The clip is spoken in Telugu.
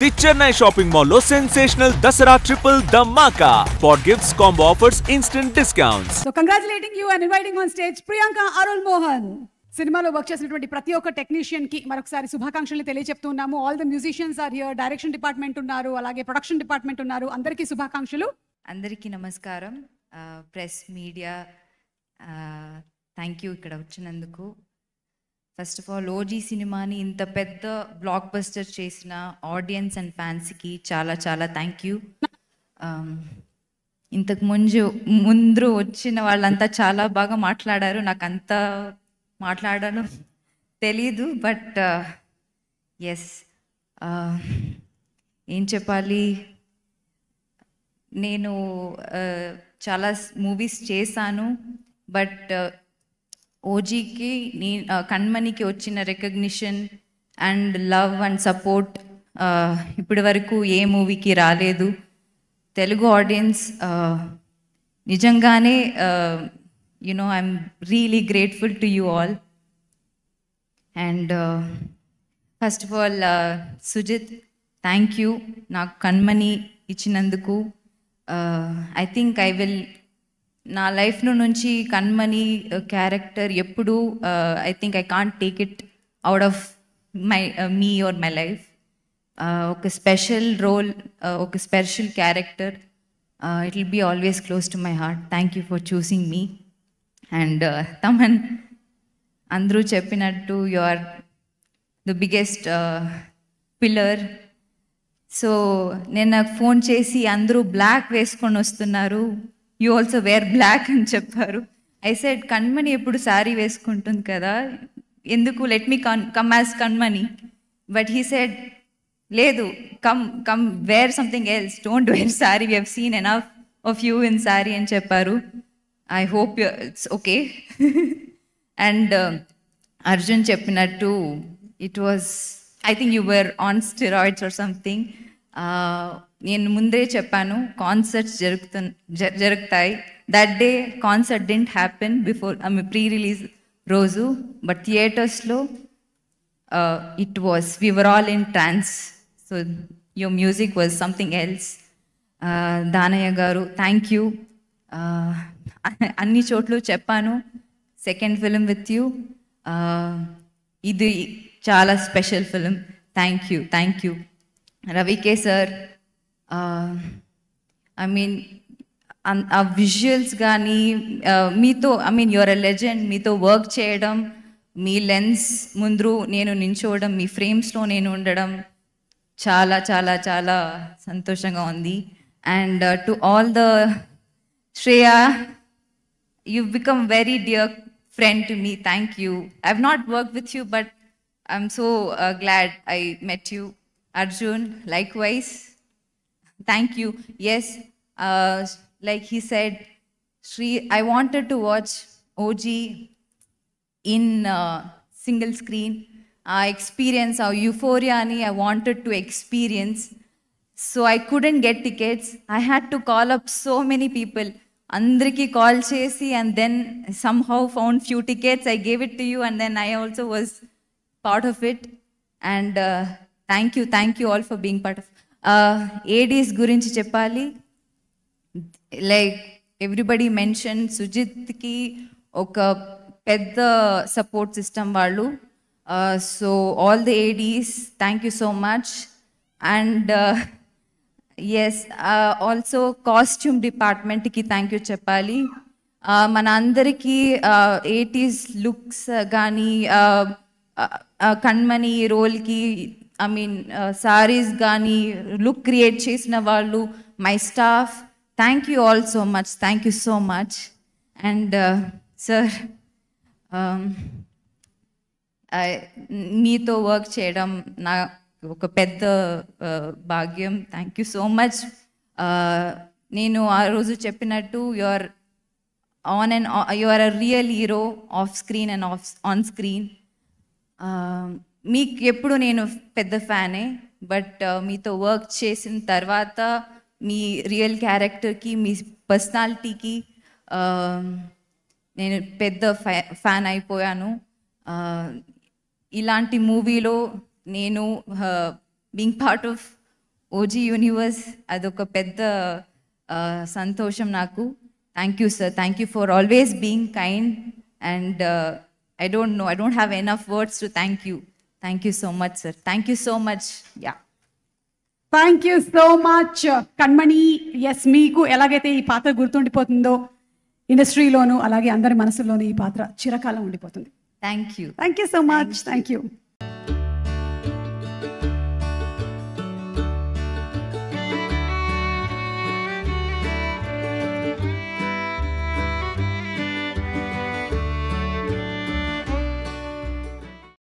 the Chennai shopping mall lo sensational Dasara triple Dhammaka. For gifts, combo offers, instant discounts. So congratulating you and inviting on stage Priyanka Arul Mohan. సినిమాలో వర్క్ చేసినటువంటి ప్రతి ఒక్క టెక్నీషియన్ కి మరొకసారి శుభాకాంక్షలు తెలియజెప్తున్నాము. All the musicians are here, direction department ఉన్నారు, అలాగే ప్రొడక్షన్ డిపార్ట్మెంట్ ఉన్నారు. అందరికీ శుభాకాంక్షలు. అందరికీ నమస్కారం. ప్రెస్ మీడియా థ్యాంక్ యూ ఇక్కడ వచ్చినందుకు. ఫస్ట్ ఆఫ్ ఆల్ ఓజీ సినిమాని ఇంత పెద్ద బ్లాక్ బస్టర్ చేసిన ఆడియన్స్ అండ్ ఫ్యాన్స్కి చాలా చాలా థ్యాంక్ యూ. ఇంతకు ముందు వచ్చిన వాళ్ళంతా చాలా బాగా మాట్లాడారు. నాకు అంతా మాట్లాడడం తెలీదు, బట్ ఎస్ ఏం చెప్పాలి, నేను చాలా మూవీస్ చేశాను, బట్ ఓజీకి కణ్మణికి వచ్చిన recognition and love and support ఇప్పటి వరకు ఏ మూవీకి రాలేదు. తెలుగు ఆడియన్స్ నిజంగానే I'm really grateful to you all. And first of all Sujeeth, thank you నాకు కణ్మణి ఇచ్చినందుకు. ఐ థింక్ నా లైఫ్లో నుంచి కణ్మణి క్యారెక్టర్ ఎప్పుడు I think I can't take it out of me or my life. ఒక స్పెషల్ రోల్, ఒక special character. It will be always close to my heart. Thank you for choosing me. And Thaman, అందరూ చెప్పినట్టు you are the biggest pillar. So నేను నాకు ఫోన్ చేసి అందరూ బ్లాక్ వేసుకొని వస్తున్నారు, యూ ఆల్సో వేర్ బ్లాక్ అని చెప్పారు. ఐ సెడ్ కణ్మణి ఎప్పుడు శారీ వేసుకుంటుంది కదా, ఎందుకు let me come as Kanmani. But he said లేదు, come wear something else, don't wear sari, we have seen enough of you in sari అని చెప్పారు. I hope it's okay. And Arjun చెప్పినట్టు it was, I think you were on steroids or something. నేను ముందే చెప్పాను కాన్సర్ట్స్ జరుగుతాయి. That day concert didn't happen before pre release రోజు, బట్ థియేటర్స్లో it was, we were all in trans. So your music was something else. Danayya గారు, థ్యాంక్ యూ. అన్ని చోట్ల చెప్పాను, సెకండ్ ఫిలిం విత్ యూ, ఇది చాలా special film. Thank you, thank you. రవికే sir, I mean ఆ విజువల్స్ కానీ మీతో, I mean your a legend, మీతో వర్క్ చేయడం, మీ లెన్స్ ముందు నేను నించోవడం, మీ ఫ్రేమ్స్లో నేను ఉండడం చాలా చాలా చాలా సంతోషంగా ఉంది. And to all the Shreya, you've become very dear friend to me. Thank you. I've not worked with you, but I'm so glad I met you. Arjun, likewise. Thank you. Yes, like he said, I wanted to watch OG in single screen. Experience our euphoria ani I wanted to experience. So I couldn't get tickets. I had to call up so many people. Andriki call chesi and then somehow found few tickets. I gave it to you and then I also was part of it. And thank you all for being part of. ADs gurinchi cheppali. Like everybody mentioned, Sujit ki oka pedda support system vallu. So all the ADs, thank you so much. And yes, also costume department ki thank you cheppali. మన అందరికీ 80s లుక్స్ కానీ కణ్మణి రోల్కి, ఐ మీన్ సారీస్ కానీ లుక్ క్రియేట్ చేసిన వాళ్ళు, my staff, thank you all so much. Thank you so much. And sir, మీతో వర్క్ చేయడం నా ఒక పెద్ద భాగ్యం. Thank you so much. నేను ఆ రోజు చెప్పినట్టు you are a real hero off screen and on screen. మీకు ఎప్పుడు నేను పెద్ద ఫ్యానే, బట్ మీతో వర్క్ చేసిన తర్వాత మీ రియల్ క్యారెక్టర్కి, మీ పర్సనాలిటీకి నేను పెద్ద ఫ్యాన్ అయిపోయాను. ఇలాంటి మూవీలో నేను being part of OG universe అదొక పెద్ద సంతోషం నాకు. Thank you sir, thank you for always being kind and I don't know, I don't have enough words to thank you. Thank you so much, sir. Thank you so much. Yeah. Thank you so much Kanmani. Yes, మీకు ఎలాగైతే ఈ పాత్ర గుర్తుండిపోతుందో ఇండస్ట్రీలోను అలాగే అందరి మనసుల్లోనూ ఈ పాత్ర చిరకాలం ఉండిపోతుంది. Thank you. Thank you so much. Thank you.